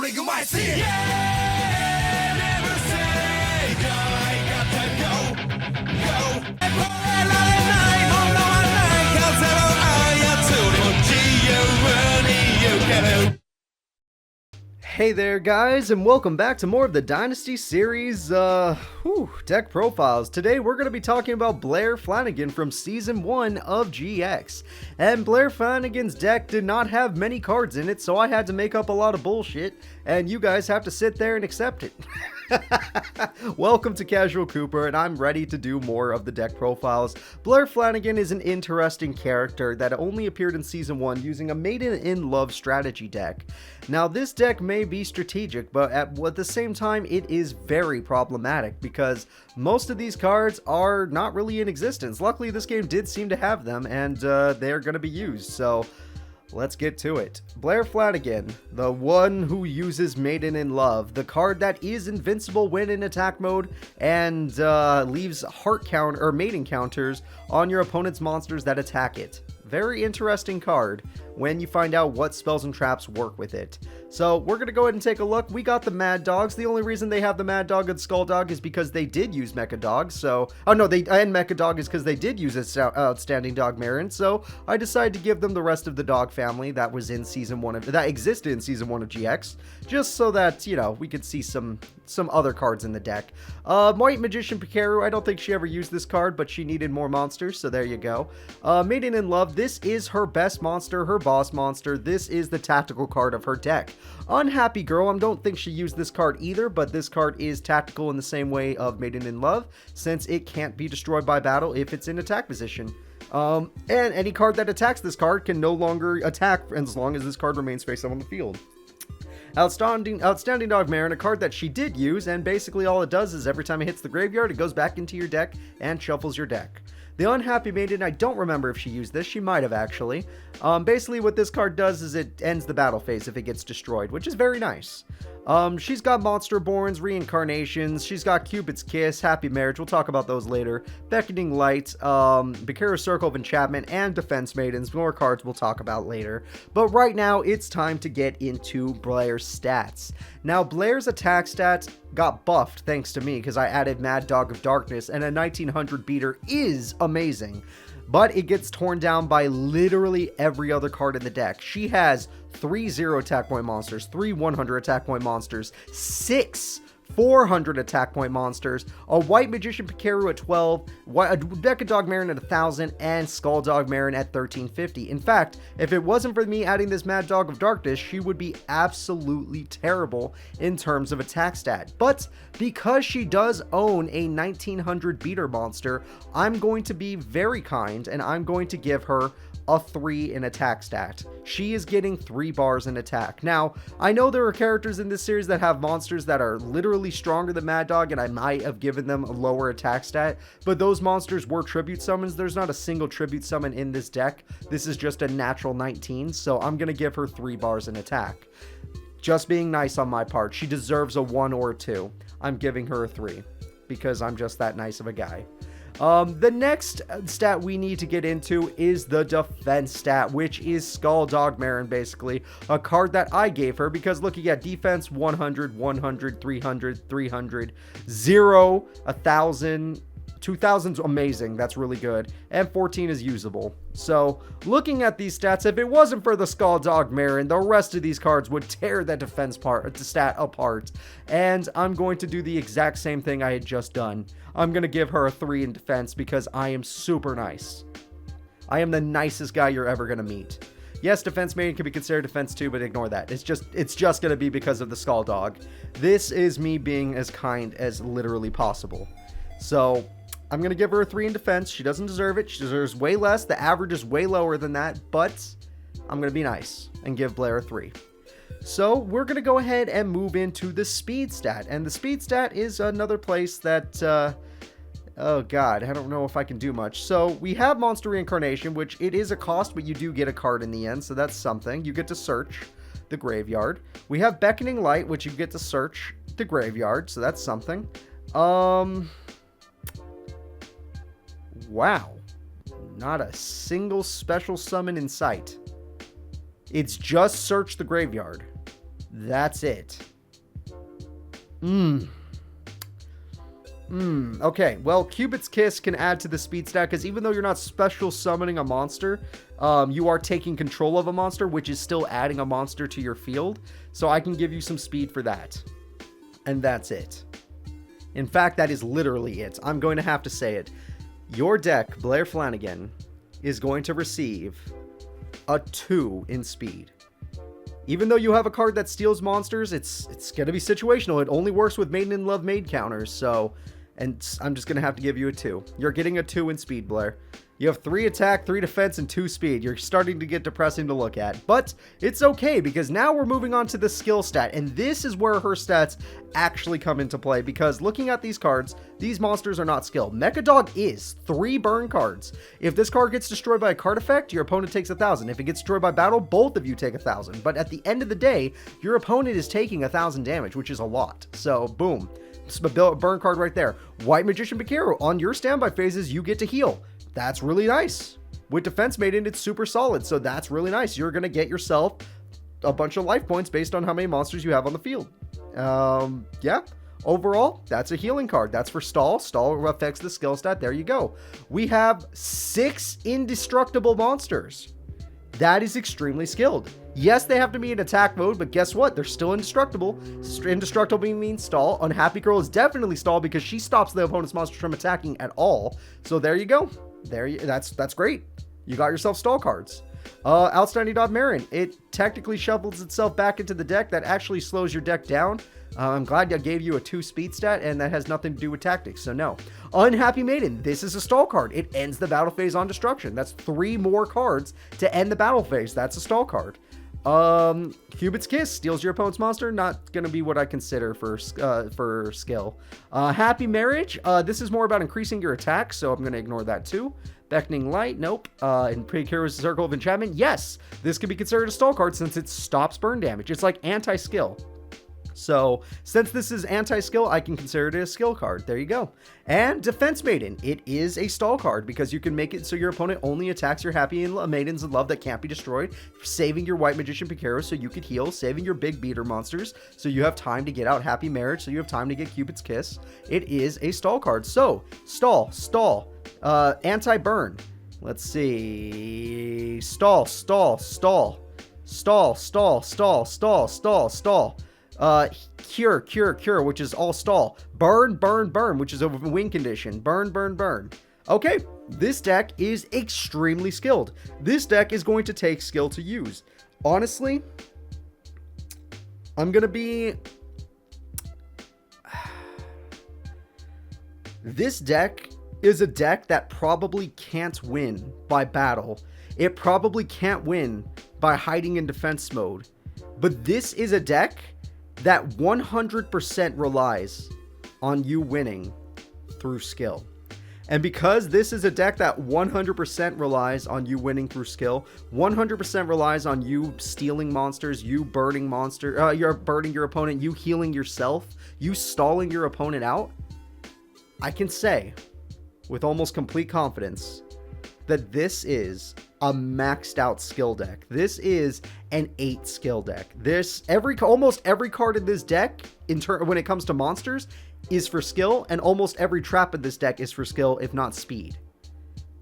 someday you might see it. Yeah, never say die. Got to go. Hey there guys, and welcome back to more of the Dynasty series, deck profiles. Today we're going to be talking about Blair Flannigan from Season 1 of GX. And Blair Flannigan's deck did not have many cards in it, so I had to make up a lot of bullshit, and you guys have to sit there and accept it. Welcome to Casual Cooper, and I'm ready to do more of the deck profiles. Blair Flannigan is an interesting character that only appeared in Season 1 using a Maiden in Love strategy deck. Now this deck may be strategic, but at the same time it is very problematic because most of these cards are not really in existence. Luckily this game did seem to have them, and they're going to be used, so let's get to it. Blair Flannigan, the one who uses Maiden in Love, the card that is invincible when in attack mode and leaves heart count or mating counters on your opponent's monsters that attack it. Very interesting card when you find out what spells and traps work with it. So we're going to go ahead and take a look. We got the Mad Dogs. The only reason they have the Mad Dog and Skull Dog is because they did use Mecha Dog. So, and Mecha Dog is because they did use Outstanding Dog Marin. So I decided to give them the rest of the dog family that was in Season 1 of, that existed in Season 1 of GX, just so that, you know, we could see some other cards in the deck. White Magician Pikaru, I don't think she ever used this card, but she needed more monsters, so there you go. Maiden in Love, this is her best monster, her boss monster. This is the tactical card of her deck. Unhappy Girl, I don't think she used this card either, but this card is tactical in the same way of Maiden in Love, since it can't be destroyed by battle if it's in attack position. And any card that attacks this card can no longer attack as long as this card remains face up on the field. Outstanding Dog Marin, a card that she did use, and basically all it does is every time it hits the graveyard, it goes back into your deck and shuffles your deck. The Unhappy Maiden, I don't remember if she used this. She might have, actually. Basically, what this card does is it ends the battle phase if it gets destroyed, which is very nice. She's got Monster Borns, Reincarnations, she's got Cupid's Kiss, Happy Marriage, we'll talk about those later, Beckoning Light, Bakura's Circle of Enchantment, and Defense Maidens, more cards we'll talk about later. But right now, it's time to get into Blair's stats. Now, Blair's attack stats got buffed thanks to me, because I added Mad Dog of Darkness, and a 1900 beater is amazing. But it gets torn down by literally every other card in the deck. She has 3 0 attack point monsters, 3 100 attack point monsters, 6 400 attack point monsters, a White Magician Pikaru at 12, a Mecha Dog Marin at 1000, and Skull Dog Marin at 1350. In fact, if it wasn't for me adding this Mad Dog of Darkness, she would be absolutely terrible in terms of attack stat. But because she does own a 1900 beater monster, I'm going to be very kind and I'm going to give her a 3 in attack stat. She is getting 3 bars in attack. Now, I know there are characters in this series that have monsters that are literally stronger than Mad Dog, and I might have given them a lower attack stat, but those monsters were tribute summons. There's not a single tribute summon in this deck. This is just a natural 19, so I'm going to give her 3 bars in attack. Just being nice on my part. She deserves a 1 or a 2. I'm giving her a 3, because I'm just that nice of a guy. The next stat we need to get into is the defense stat, which is Skull Dog Marin, basically. A card that I gave her because looking at defense, 100, 100, 300, 300, 0, 1000, 2000's amazing, that's really good, and 14 is usable. So, looking at these stats, if it wasn't for the Skull Dog Marin, the rest of these cards would tear that defense stat apart, and I'm going to do the exact same thing I had just done. I'm going to give her a 3 in defense because I am super nice. I am the nicest guy you're ever going to meet. Yes, Defense Maiden can be considered defense too, but ignore that. It's just going to be because of the Skull Dog. This is me being as kind as literally possible. So, I'm going to give her a 3 in defense. She doesn't deserve it. She deserves way less. The average is way lower than that, but I'm going to be nice and give Blair a 3. So we're going to go ahead and move into the speed stat. And the speed stat is another place that, oh god, I don't know if I can do much. So we have Monster Reincarnation, which it is a cost, but you do get a card in the end, so that's something. You get to search the graveyard. We have Beckoning Light, which you get to search the graveyard, so that's something. Wow. Not a single special summon in sight. It's just search the graveyard. That's it. Okay, well, Cupid's Kiss can add to the speed stat, because even though you're not special summoning a monster, you are taking control of a monster, which is still adding a monster to your field. So I can give you some speed for that. And that's it. In fact, that is literally it. I'm going to have to say it. Your deck, Blair Flannigan, is going to receive a 2 in speed. Even though you have a card that steals monsters, it's going to be situational. It only works with Maiden in Love maid counters, so... And I'm just going to have to give you a 2. You're getting a 2 in speed, Blair. You have 3 attack, 3 defense, and 2 speed. You're starting to get depressing to look at. But it's okay, because now we're moving on to the skill stat. And this is where her stats actually come into play. Because looking at these cards, these monsters are not skill. Mechadog is 3 burn cards. If this card gets destroyed by a card effect, your opponent takes 1,000. If it gets destroyed by battle, both of you take 1,000. But at the end of the day, your opponent is taking 1,000 damage, which is a lot. So, boom. Burn card right there. White Magician Bakero, on your standby phases, you get to heal. That's really nice. With Defense Maiden, it's super solid, so that's really nice. You're going to get yourself a bunch of life points based on how many monsters you have on the field. Yeah. Overall, that's a healing card. That's for Stall. Stall affects the skill stat. There you go. We have 6 indestructible monsters. That is extremely skilled. Yes, they have to be in attack mode, but guess what? They're still indestructible. Indestructible means stall. Unhappy Girl is definitely stall because she stops the opponent's monsters from attacking at all. So there you go. That's great. You got yourself stall cards. Outstanding Dot Marin. It technically shuffles itself back into the deck. That actually slows your deck down. I'm glad I gave you a 2 speed stat, and that has nothing to do with tactics, so no. Unhappy Maiden. This is a stall card. It ends the battle phase on destruction. That's 3 more cards to end the battle phase. That's a stall card. Cupid's Kiss steals your opponent's monster. Not gonna be what I consider for skill. Happy Marriage. This is more about increasing your attack, so I'm gonna ignore that too. Beckoning Light, nope. And Precursor Circle of Enchantment, yes. This could be considered a stall card since it stops burn damage. It's like anti-skill. So, since this is anti-skill, I can consider it a skill card. There you go. And Defense Maiden. It is a stall card because you can make it so your opponent only attacks your happy maidens in love that can't be destroyed, saving your White Magician Picaro so you could heal, saving your big beater monsters so you have time to get out Happy Marriage, so you have time to get Cupid's Kiss. It is a stall card. So, stall, anti-burn. Let's see. Stall. Cure, which is all stall. Burn, which is a win condition. Burn. Okay, this deck is extremely skilled. This deck is going to take skill to use. Honestly, I'm gonna be... This deck is a deck that probably can't win by battle. It probably can't win by hiding in defense mode. But this is a deck that 100% relies on you winning through skill. And because this is a deck that 100% relies on you winning through skill, 100% relies on you stealing monsters, you burning you're burning your opponent, you healing yourself, you stalling your opponent out, I can say with almost complete confidence that this is a maxed out skill deck. This is an 8 skill deck. Almost every card in this deck, when it comes to monsters, is for skill, and almost every trap in this deck is for skill, if not speed.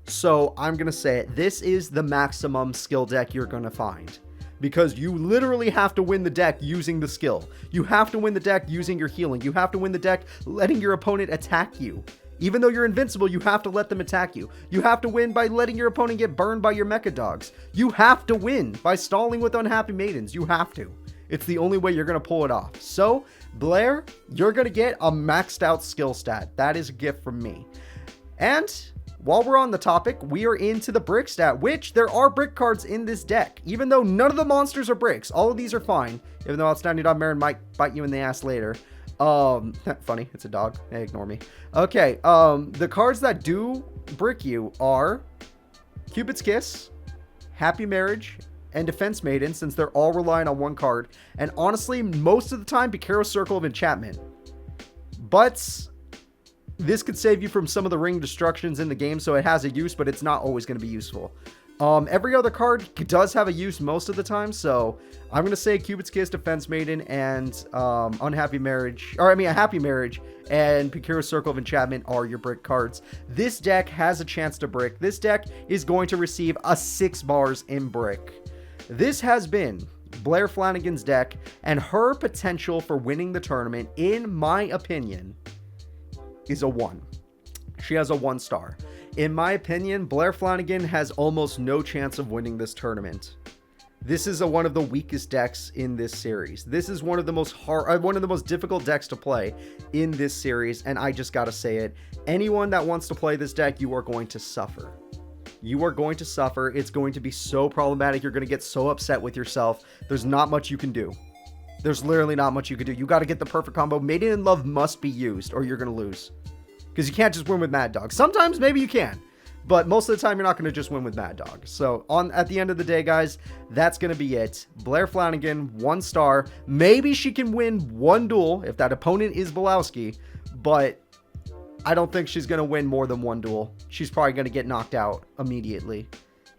So I'm gonna say it. This is the maximum skill deck you're gonna find, because you literally have to win the deck using the skill. You have to win the deck using your healing. You have to win the deck letting your opponent attack you. Even though you're invincible, you have to let them attack you. You have to win by letting your opponent get burned by your mecha dogs. You have to win by stalling with unhappy maidens. You have to. It's the only way you're going to pull it off. So, Blair, you're going to get a maxed out skill stat. That is a gift from me. And while we're on the topic, we are into the brick stat, which there are brick cards in this deck. Even though none of the monsters are bricks, all of these are fine. Even though Outstanding Dog Marin might bite you in the ass later. Funny, it's a dog. Hey, ignore me. Okay, the cards that do brick you are Cupid's Kiss, Happy Marriage, and Defense Maiden, since they're all relying on one card. And honestly, most of the time, Picaro Circle of Enchantment. But this could save you from some of the ring destructions in the game, so it has a use, but it's not always going to be useful. Every other card does have a use most of the time, so I'm going to say Cupid's Kiss, Defense Maiden, and a Happy Marriage, and Picura's Circle of Enchantment are your brick cards. This deck has a chance to brick. This deck is going to receive a 6 bars in brick. This has been Blair Flannigan's deck, and her potential for winning the tournament, in my opinion, is a 1. She has a 1 star. In my opinion, Blair Flannigan has almost no chance of winning this tournament. This is one of the weakest decks in this series. This is one of the most difficult decks to play in this series, and I just gotta say it. Anyone that wants to play this deck, you are going to suffer. You are going to suffer. It's going to be so problematic. You're going to get so upset with yourself. There's not much you can do. There's literally not much you can do. You got to get the perfect combo. Maiden in Love must be used, or you're going to lose. Because you can't just win with Mad Dog. Sometimes maybe you can, but most of the time you're not going to just win with Mad Dog. So at the end of the day, guys, that's going to be it. Blair Flannigan, 1 star. Maybe she can win 1 duel if that opponent is Belowski, but I don't think she's going to win more than 1 duel. She's probably going to get knocked out immediately.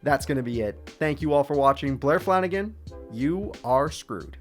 That's going to be it. Thank you all for watching. Blair Flannigan, you are screwed.